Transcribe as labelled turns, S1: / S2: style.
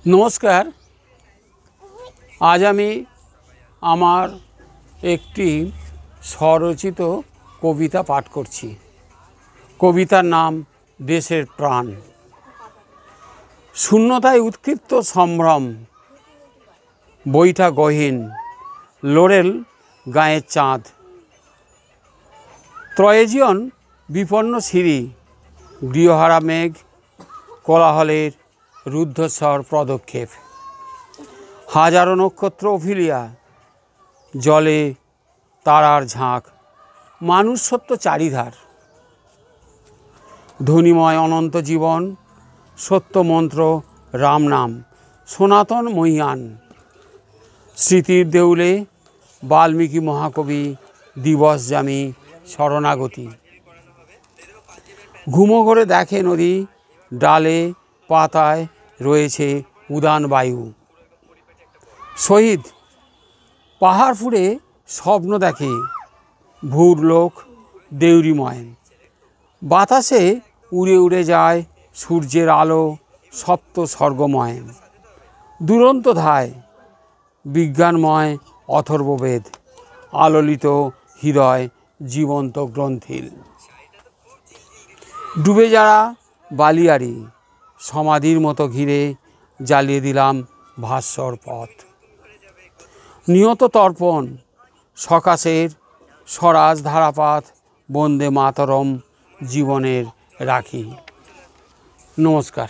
S1: नमस्कार। आज आमी आमार एकटी स्वरचित कविता पाठ करছি। कवितार नाम देशेर प्राण। शून्यताय उत्क्षिप्त सम्भ्रम, বইটা গহীন লোরেল গায়ের চাঁদ। ত্রয়োজন বিপন্ন সিঁড়ি, গৃহহারা মেঘ, কোলাহলের রুদ্ধস্বর পদক্ষেপ। হাজারো নক্ষত্র অফিলিয়া, জলে তারার ঝাঁক, মানুষ সত্য চারিধার। ধ্বনিময় অনন্ত জীবন, সত্য মন্ত্র রাম নাম, সনাতন মহীয়ান। স্মৃতির দেউলে বাল্মীকি মহাকবি দিবস জামি শরণাগতি। ঘুমো করে দেখে নদী, ডালে পাতায় রয়েছে উদান বায়ু। শহীদ পাহাড় ফুঁড়ে স্বপ্ন দেখে, ভূর লোক দেউরিময়। বাতাসে উড়ে উড়ে যায় সূর্যের আলো, সপ্ত স্বর্গময়। দুরন্ত ধায় বিজ্ঞানময় অথর্ববেদ, আলোলিত হৃদয় জীবন্ত গ্রন্থিল। ডুবে যারা বালিয়াড়ি, সমাধির মতো ঘিরে জ্বালিয়ে দিলাম ভাস্বর পথ। নিয়ত তর্পণ সকাশের স্বরাজ ধারাপাত, বন্দে মাতরম জীবনের রাখি। নমস্কার।